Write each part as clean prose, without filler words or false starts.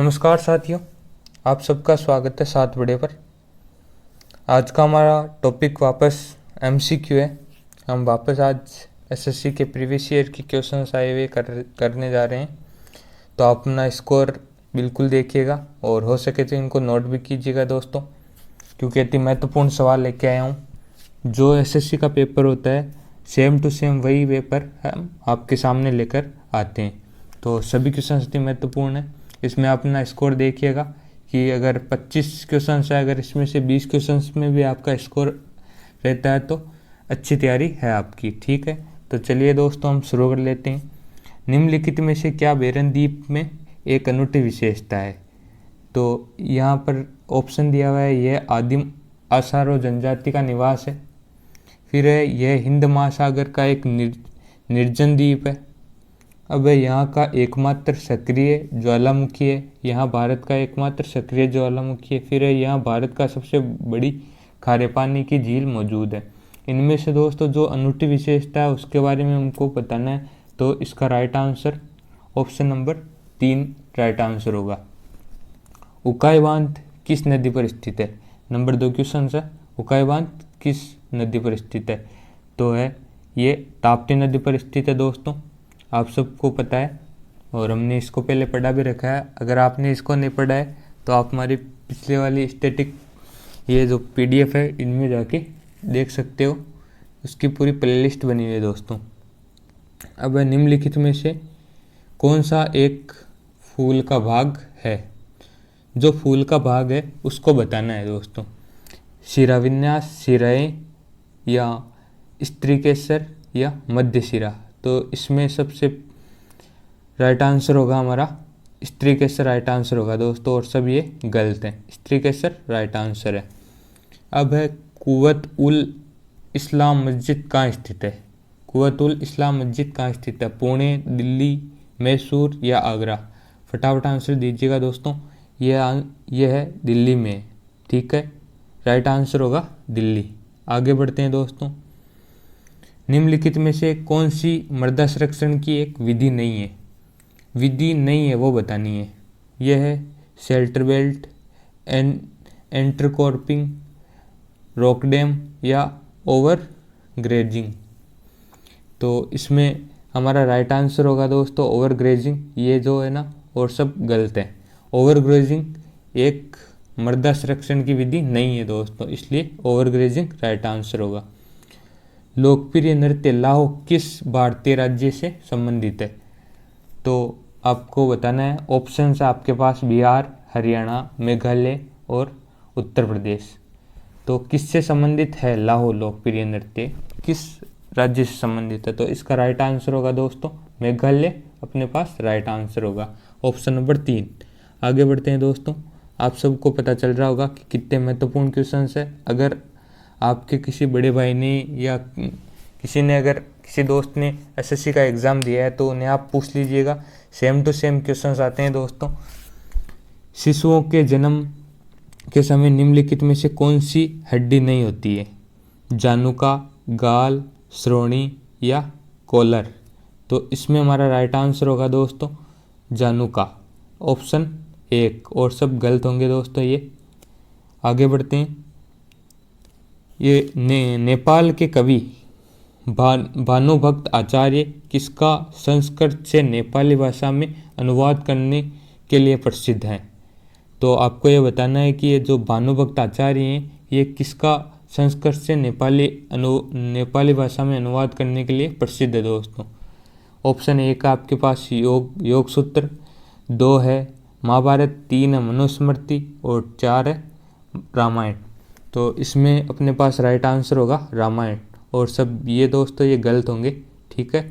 नमस्कार साथियों, आप सबका स्वागत है 7 बड़े पर। आज का हमारा टॉपिक वापस एमसीक्यू है। हम वापस आज एसएससी के प्रीवियस ईयर की क्वेश्चंस आए हुए करने जा रहे हैं। तो आप अपना स्कोर बिल्कुल देखिएगा और हो सके तो इनको नोट भी कीजिएगा दोस्तों, क्योंकि अति महत्वपूर्ण सवाल लेके आया हूँ। जो एसएससी का पेपर होता है सेम टू सेम वही पेपर हम आपके सामने लेकर आते हैं। तो सभी क्वेश्चन अति महत्वपूर्ण है। इसमें अपना स्कोर देखिएगा कि अगर 25 क्वेश्चन है, अगर इसमें से 20 क्वेश्चन में भी आपका स्कोर रहता है तो अच्छी तैयारी है आपकी। ठीक है, तो चलिए दोस्तों हम शुरू कर लेते हैं। निम्नलिखित में से क्या बेरन द्वीप में एक अनूठी विशेषता है? तो यहाँ पर ऑप्शन दिया हुआ है, यह आदिम आसारो जनजाति का निवास है, फिर है यह हिंद महासागर का एक निर्जन द्वीप है, अब यहाँ का एकमात्र सक्रिय ज्वालामुखी है, यहाँ भारत का एकमात्र सक्रिय ज्वालामुखी है, फिर है यहाँ भारत का सबसे बड़ी खारे पानी की झील मौजूद है। इनमें से दोस्तों जो अनूठी विशेषता है उसके बारे में हमको बताना है। तो इसका right answer option number 3 right answer होगा। उकाई बांध किस नदी पर स्थित है? नंबर 2 क्वेश्चन है, उकाई बांध किस नदी पर स्थित है? तो है ये ताप्ती नदी पर स्थित है दोस्तों, आप सबको पता है और हमने इसको पहले पढ़ा भी रखा है। अगर आपने इसको नहीं पढ़ा है तो आप हमारी पिछले वाली स्टैटिक ये जो पीडीएफ है इनमें जाके देख सकते हो, उसकी पूरी प्लेलिस्ट बनी हुई है दोस्तों। अब निम्नलिखित में से कौन सा एक फूल का भाग है? जो फूल का भाग है उसको बताना है दोस्तों। शिराविन्यास, शिराएँ या स्त्रीकेसर या मध्य शिरा? तो इसमें सबसे राइट आंसर होगा हमारा स्त्रीकेसर राइट आंसर होगा दोस्तों, और सब ये गलत हैं। स्त्रीकेसर राइट आंसर है। अब है कुव्वत उल इस्लाम मस्जिद कहाँ स्थित है? कुव्वत उल इस्लाम मस्जिद कहाँ स्थित है? पुणे, दिल्ली, मैसूर या आगरा? फटाफट आंसर दीजिएगा दोस्तों। यह है दिल्ली में। ठीक है, राइट आंसर होगा दिल्ली। आगे बढ़ते हैं दोस्तों। निम्नलिखित में से कौन सी मृदा संरक्षण की एक विधि नहीं है? विधि नहीं है वो बतानी है। यह है शेल्टर बेल्ट, एंटरकॉर्पिंग, रॉक डैम या ओवर ग्रेजिंग? तो इसमें हमारा राइट आंसर होगा दोस्तों ओवर ग्रेजिंग। ये जो है ना और सब गलत है। ओवर ग्रेजिंग एक मृदा संरक्षण की विधि नहीं है दोस्तों, इसलिए ओवर ग्रेजिंग राइट आंसर होगा। लोकप्रिय नृत्य लाहो किस भारतीय राज्य से संबंधित है? तो आपको बताना है। ऑप्शन है आपके पास बिहार, हरियाणा, मेघालय और उत्तर प्रदेश। तो किससे संबंधित है लाहो लोकप्रिय नृत्य, किस राज्य से संबंधित है? तो इसका राइट आंसर होगा दोस्तों मेघालय, अपने पास राइट आंसर होगा ऑप्शन नंबर 3। आगे बढ़ते हैं दोस्तों। आप सबको पता चल रहा होगा कि कितने महत्वपूर्ण क्वेश्चन है। अगर आपके किसी बड़े भाई ने या किसी ने, अगर किसी दोस्त ने एसएससी का एग्ज़ाम दिया है तो उन्हें आप पूछ लीजिएगा, सेम टू सेम क्वेश्चंस आते हैं दोस्तों। शिशुओं के जन्म के समय निम्नलिखित में से कौन सी हड्डी नहीं होती है? जानुका, गाल, श्रोणी या कॉलर? तो इसमें हमारा राइट आंसर होगा दोस्तों जानुका, ऑप्शन 1, और सब गलत होंगे दोस्तों ये। आगे बढ़ते हैं। ये नेपाल के कवि भानुभक्त आचार्य किसका संस्कृत से नेपाली भाषा में अनुवाद करने के लिए प्रसिद्ध हैं? तो आपको ये बताना है कि ये जो भानुभक्त आचार्य हैं ये किसका संस्कृत से नेपाली भाषा में अनुवाद करने के लिए प्रसिद्ध है दोस्तों। ऑप्शन 1 का आपके पास योग सूत्र, 2 है महाभारत, 3 है मनुस्मृति और 4 है रामायण। तो इसमें अपने पास राइट आंसर होगा रामायण, और सब ये दोस्तों ये गलत होंगे। ठीक है,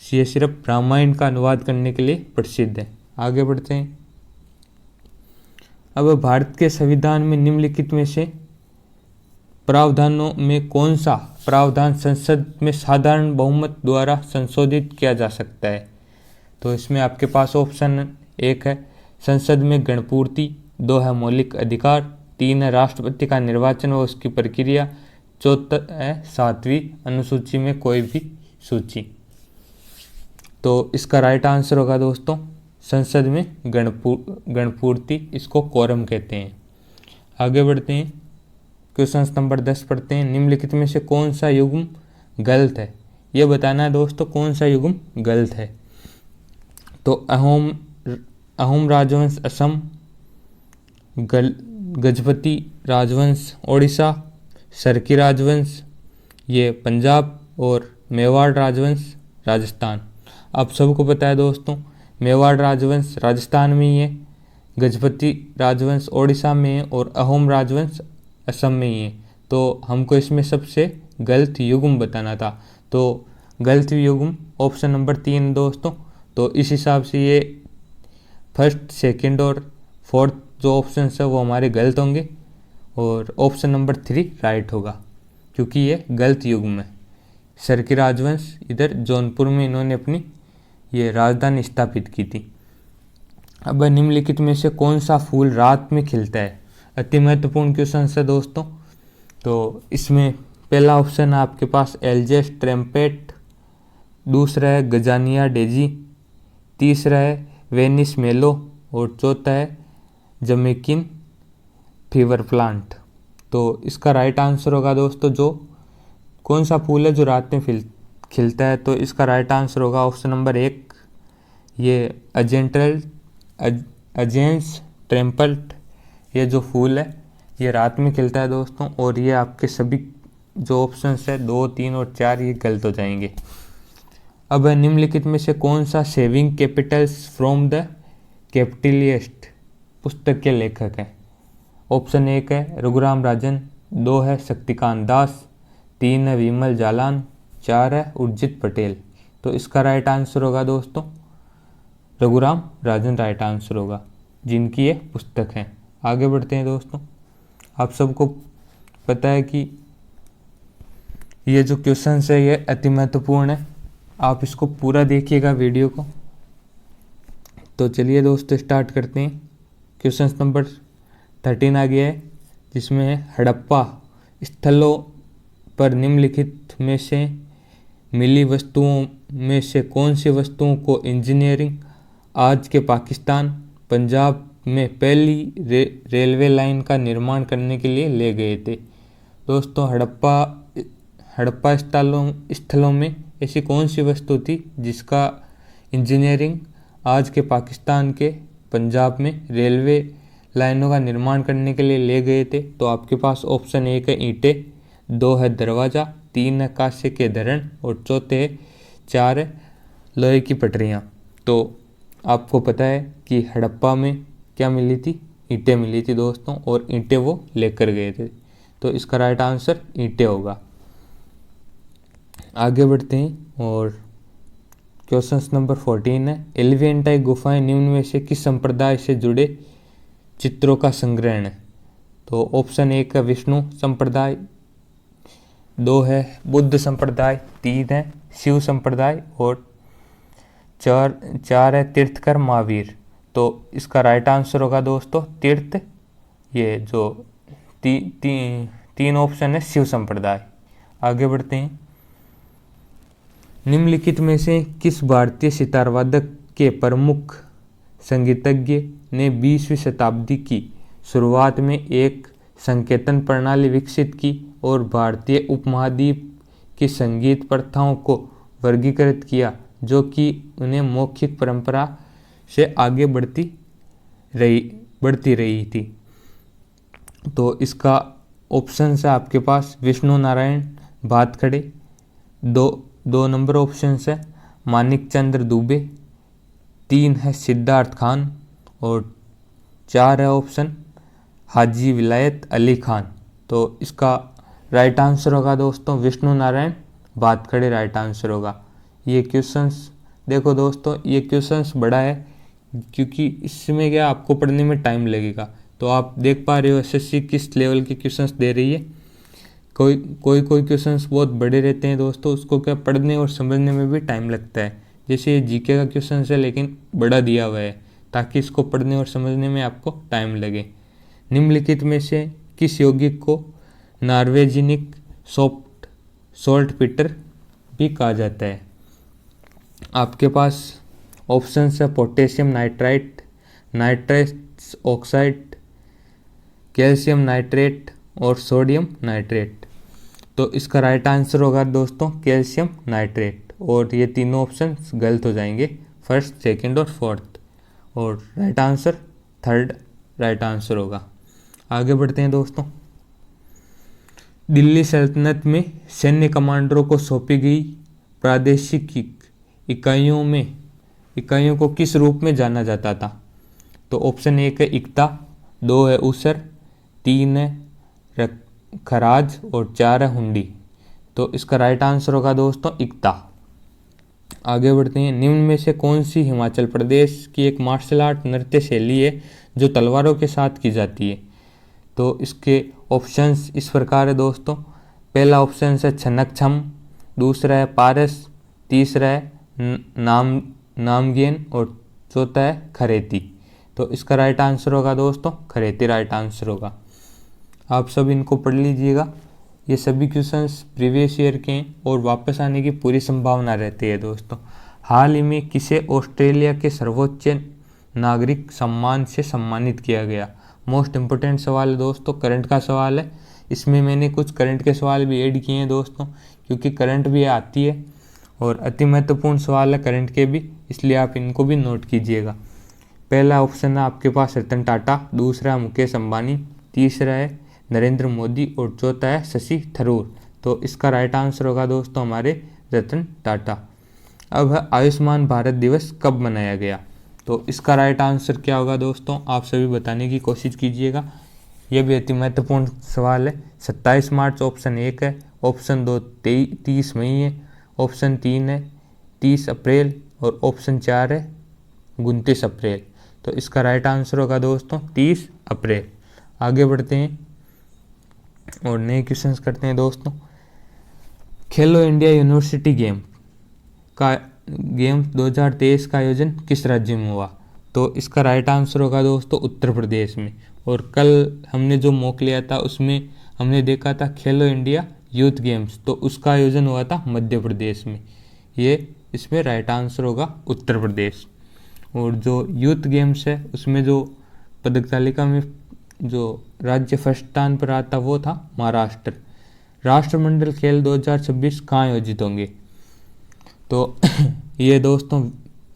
ये सिर्फ रामायण का अनुवाद करने के लिए प्रसिद्ध है। आगे बढ़ते हैं। अब भारत के संविधान में निम्नलिखित में से प्रावधानों में कौन सा प्रावधान संसद में साधारण बहुमत द्वारा संशोधित किया जा सकता है? तो इसमें आपके पास ऑप्शन 1 है संसद में गणपूर्ति, 2 है मौलिक अधिकार, 3 है राष्ट्रपति का निर्वाचन व उसकी प्रक्रिया, 4 है 7वीं अनुसूची में कोई भी सूची। तो इसका राइट आंसर होगा दोस्तों संसद में गणपूर्ति, इसको कोरम कहते हैं। आगे बढ़ते हैं, क्वेश्चन नंबर 10 पढ़ते हैं। निम्नलिखित में से कौन सा युग्म गलत है, ये बताना है दोस्तों कौन सा युग्म गलत है। तो अहोम राजवंश असम, गजपति राजवंश ओडिशा, सरकी राजवंश ये पंजाब और मेवाड़ राजवंश राजस्थान। आप सबको पता है दोस्तों, मेवाड़ राजवंश राजस्थान में ही है, गजपति राजवंश ओडिशा में है और अहोम राजवंश असम में ही है। तो हमको इसमें सबसे गलत युग्म बताना था, तो गलत युग्म ऑप्शन नंबर 3 दोस्तों। तो इस हिसाब से ये फर्स्ट, सेकंड और फोर्थ जो ऑप्शन है वो हमारे गलत होंगे और ऑप्शन नंबर 3 राइट होगा, क्योंकि ये गलत युग्म है। सरकी राजवंश इधर जौनपुर में इन्होंने अपनी ये राजधानी स्थापित की थी। अब निम्नलिखित में से कौन सा फूल रात में खिलता है, अति महत्वपूर्ण क्वेश्चन है दोस्तों। तो इसमें पहला ऑप्शन है आपके पास एल्जेस ट्रम्पेट, दूसरा है गजानिया डेजी, तीसरा है वेनिस मेलो और चौथा है जमैकिन फीवर प्लांट। तो इसका राइट आंसर होगा दोस्तों, जो कौन सा फूल है जो रात में खिलता है, तो इसका राइट आंसर होगा ऑप्शन नंबर 1 ये अजेंस ट्रम्पल्ट। ये जो फूल है ये रात में खिलता है दोस्तों, और ये आपके सभी जो ऑप्शंस है 2, 3 और 4 ये गलत हो जाएंगे। अब निम्नलिखित में से कौन सा saving Capitals from the capitalist पुस्तक के लेखक है। ऑप्शन 1 है रघुराम राजन, 2 है शक्तिकांत दास, 3 है विमल जालान, 4 है उर्जित पटेल। तो इसका राइट आंसर होगा दोस्तों रघुराम राजन राइट आंसर होगा, जिनकी ये पुस्तक है। आगे बढ़ते हैं दोस्तों, आप सबको पता है कि ये जो क्वेश्चन है ये अति महत्वपूर्ण है, आप इसको पूरा देखिएगा वीडियो को। तो चलिए दोस्तों स्टार्ट करते हैं। क्वेश्चन नंबर 13 आ गया है, जिसमें है हड़प्पा स्थलों पर निम्नलिखित में से मिली वस्तुओं में से कौन सी वस्तुओं को इंजीनियरिंग आज के पाकिस्तान पंजाब में पहली रेलवे लाइन का निर्माण करने के लिए ले गए थे। दोस्तों हड़प्पा स्थलों में ऐसी कौन सी वस्तु थी जिसका इंजीनियरिंग आज के पाकिस्तान के पंजाब में रेलवे लाइनों का निर्माण करने के लिए ले गए थे। तो आपके पास ऑप्शन 1 है ईंटें, 2 है दरवाज़ा, 3 है कांसे के धरण और चौथे है 4 है लोहे की पटरियाँ। तो आपको पता है कि हड़प्पा में क्या मिली थी, ईंटें मिली थी दोस्तों, और ईंटें वो लेकर गए थे। तो इसका राइट आंसर ईंटें होगा। आगे बढ़ते हैं और क्वेश्चन नंबर 14 है एलिफेंटाइन गुफाएं निम्न में से किस संप्रदाय से जुड़े चित्रों का संग्रहण है। तो ऑप्शन 1 है विष्णु संप्रदाय, 2 है बुद्ध संप्रदाय, 3 है शिव संप्रदाय और 4 है तीर्थकर महावीर। तो इसका राइट आंसर होगा दोस्तों तीर्थ, ये जो तीन ऑप्शन है शिव संप्रदाय। आगे बढ़ते हैं, निम्नलिखित में से किस भारतीय सितार वादक के प्रमुख संगीतज्ञ ने 20वीं शताब्दी की शुरुआत में एक संकेतन प्रणाली विकसित की और भारतीय उपमहाद्वीप की संगीत प्रथाओं को वर्गीकृत किया, जो कि उन्हें मौखिक परंपरा से आगे बढ़ती रही थी। तो इसका ऑप्शन है आपके पास विष्णु नारायण भातखड़े, दो नंबर ऑप्शन है मानिक चंद्र दुबे, 3 है सिद्धार्थ खान और 4 है ऑप्शन हाजी विलायत अली खान। तो इसका राइट आंसर होगा दोस्तों विष्णु नारायण भातखड़े राइट आंसर होगा। ये क्वेश्चंस देखो दोस्तों, ये क्वेश्चंस बड़ा है क्योंकि इसमें क्या आपको पढ़ने में टाइम लगेगा। तो आप देख पा रहे हो एसएससी किस लेवल के क्वेश्चंस दे रही है। कोई क्वेश्चंस बहुत बड़े रहते हैं दोस्तों, उसको क्या पढ़ने और समझने में भी टाइम लगता है। जैसे ये जीके का क्वेश्चन है लेकिन बड़ा दिया हुआ है, ताकि इसको पढ़ने और समझने में आपको टाइम लगे। निम्नलिखित में से किस यौगिक को नॉर्वेजिनिक सॉल्ट पीटर भी कहा जाता है। आपके पास ऑप्शन है potassium nitrite, nitrous oxide, calcium nitrate और सोडियम नाइट्रेट। तो इसका राइट आंसर होगा दोस्तों कैल्शियम नाइट्रेट, और ये तीनों ऑप्शन गलत हो जाएंगे, फर्स्ट, सेकंड और फोर्थ, और right answer third right answer होगा। आगे बढ़ते हैं दोस्तों। दिल्ली सल्तनत में सैन्य कमांडरों को सौंपी गई प्रादेशिक इकाइयों को किस रूप में जाना जाता था? तो ऑप्शन 1 है इक्ता, 2 है उसर, 3 है खराज और 4 है हुंडी। तो इसका राइट आंसर होगा दोस्तों इक्ता। आगे बढ़ते हैं। निम्न में से कौन सी हिमाचल प्रदेश की एक मार्शल आर्ट नृत्य शैली है जो तलवारों के साथ की जाती है? तो इसके ऑप्शंस इस प्रकार है दोस्तों। पहला ऑप्शन है छनक छम, दूसरा है पारस, तीसरा है नामगेन और चौथा है खरेती। तो इसका राइट आंसर होगा दोस्तों खरेती राइट आंसर होगा। आप सब इनको पढ़ लीजिएगा। ये सभी क्वेश्चंस प्रीवियस ईयर के हैं और वापस आने की पूरी संभावना रहती है दोस्तों। हाल ही में किसे ऑस्ट्रेलिया के सर्वोच्च नागरिक सम्मान से सम्मानित किया गया? मोस्ट इम्पोर्टेंट सवाल है दोस्तों, करंट का सवाल है। इसमें मैंने कुछ करंट के सवाल भी ऐड किए हैं दोस्तों, क्योंकि करंट भी आती है और अति महत्वपूर्ण सवाल है करंट के भी, इसलिए आप इनको भी नोट कीजिएगा। पहला ऑप्शन है आपके पास रतन टाटा, दूसरा है मुकेश अंबानी, तीसरा है नरेंद्र मोदी और चौथा है शशि थरूर। तो इसका राइट आंसर होगा दोस्तों हमारे रतन टाटा। अब है आयुष्मान भारत दिवस कब मनाया गया? तो इसका राइट आंसर क्या होगा दोस्तों, आप सभी बताने की कोशिश कीजिएगा। यह भी अति महत्वपूर्ण सवाल है। 27 मार्च ऑप्शन 1 है, ऑप्शन 2 30 मई है, ऑप्शन 3 है 30 अप्रैल और ऑप्शन 4 है 29 अप्रैल। तो इसका राइट आंसर होगा दोस्तों 30 अप्रैल। आगे बढ़ते हैं और नए क्वेश्चंस करते हैं दोस्तों। खेलो इंडिया यूनिवर्सिटी गेम्स 2023 का आयोजन किस राज्य में हुआ? तो इसका राइट आंसर होगा दोस्तों उत्तर प्रदेश में। और कल हमने जो मॉक लिया था उसमें हमने देखा था खेलो इंडिया यूथ गेम्स, तो उसका आयोजन हुआ था मध्य प्रदेश में। ये इसमें राइट आंसर होगा उत्तर प्रदेश। और जो यूथ गेम्स है उसमें जो पदक तालिका में जो राज्य फर्स्ट स्थान पर आता वो था महाराष्ट्र। राष्ट्रमंडल खेल 2026 कहाँ आयोजित होंगे? तो ये दोस्तों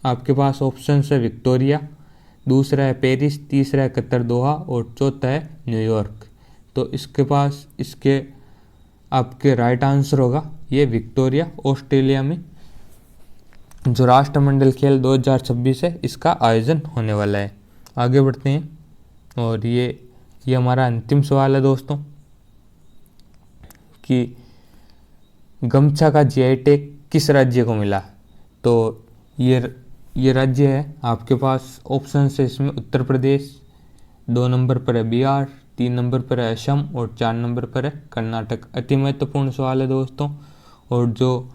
आपके पास ऑप्शन है विक्टोरिया, दूसरा है पेरिस, तीसरा है कतर दोहा और चौथा है न्यूयॉर्क। तो इसके आपके राइट आंसर होगा ये विक्टोरिया, ऑस्ट्रेलिया में जो राष्ट्रमंडल खेल 2026 है इसका आयोजन होने वाला है। आगे बढ़ते हैं और ये हमारा अंतिम सवाल है दोस्तों कि गमछा का जीआई टैग किस राज्य को मिला? तो ये राज्य है आपके पास ऑप्शन है इसमें उत्तर प्रदेश, 2 नंबर पर है बिहार, 3 नंबर पर है असम और 4 नंबर पर है कर्नाटक। अति महत्वपूर्ण सवाल है दोस्तों। और जो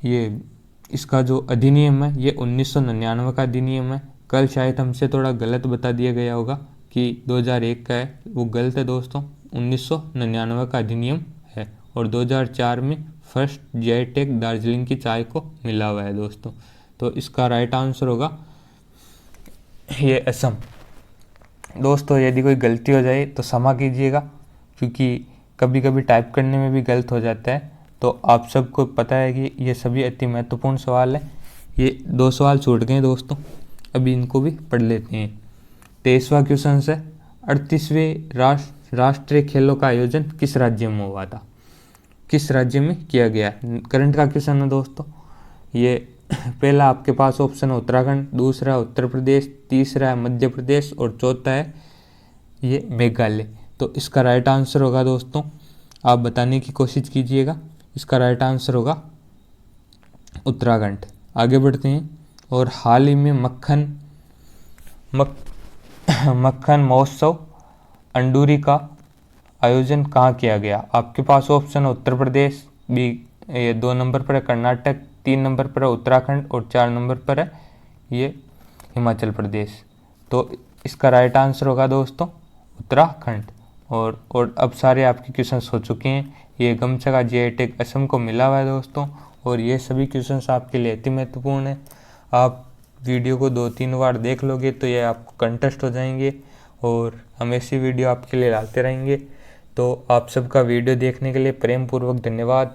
ये इसका जो अधिनियम है ये 1999 का अधिनियम है। कल शायद हमसे थोड़ा गलत बता दिया गया होगा कि 2001 का है, वो गलत है दोस्तों। 1999 का अधिनियम है और 2004 में फर्स्ट जीआई टैग दार्जिलिंग की चाय को मिला हुआ है दोस्तों। तो इसका राइट आंसर होगा ये असम। दोस्तों यदि कोई गलती हो जाए तो क्षमा कीजिएगा, क्योंकि कभी कभी टाइप करने में भी गलत हो जाता है। तो आप सबको पता है कि ये सभी अति महत्वपूर्ण सवाल है। ये 2 सवाल छूट गए दोस्तों, अभी इनको भी पढ़ लेते हैं। 23वां क्वेश्चन है 38वें राष्ट्रीय खेलों का आयोजन किस राज्य में हुआ था? किस राज्य में किया गया? करंट का क्वेश्चन है दोस्तों। ये पहला आपके पास ऑप्शन है उत्तराखंड, दूसरा है उत्तर प्रदेश, तीसरा है मध्य प्रदेश और चौथा है ये मेघालय। तो इसका राइट आंसर होगा दोस्तों, आप बताने की कोशिश कीजिएगा, इसका राइट आंसर होगा उत्तराखंड। आगे बढ़ते हैं और हाल ही में मक्खन महोत्सव अंडूरी का आयोजन कहाँ किया गया? आपके पास ऑप्शन है उत्तर प्रदेश, ये 2 नंबर पर है कर्नाटक, 3 नंबर पर है उत्तराखंड और 4 नंबर पर है ये हिमाचल प्रदेश। तो इसका राइट आंसर होगा दोस्तों उत्तराखंड। और अब सारे आपके क्वेश्चंस हो चुके हैं। ये गमछा का जीआई टैग असम को मिला हुआ है दोस्तों, और ये सभी क्वेश्चंस आपके लिए अति महत्वपूर्ण है। आप वीडियो को 2-3 बार देख लोगे तो ये आपको कंटेस्ट हो जाएंगे और हम ऐसी वीडियो आपके लिए लाते रहेंगे। तो आप सबका वीडियो देखने के लिए प्रेम पूर्वक धन्यवाद।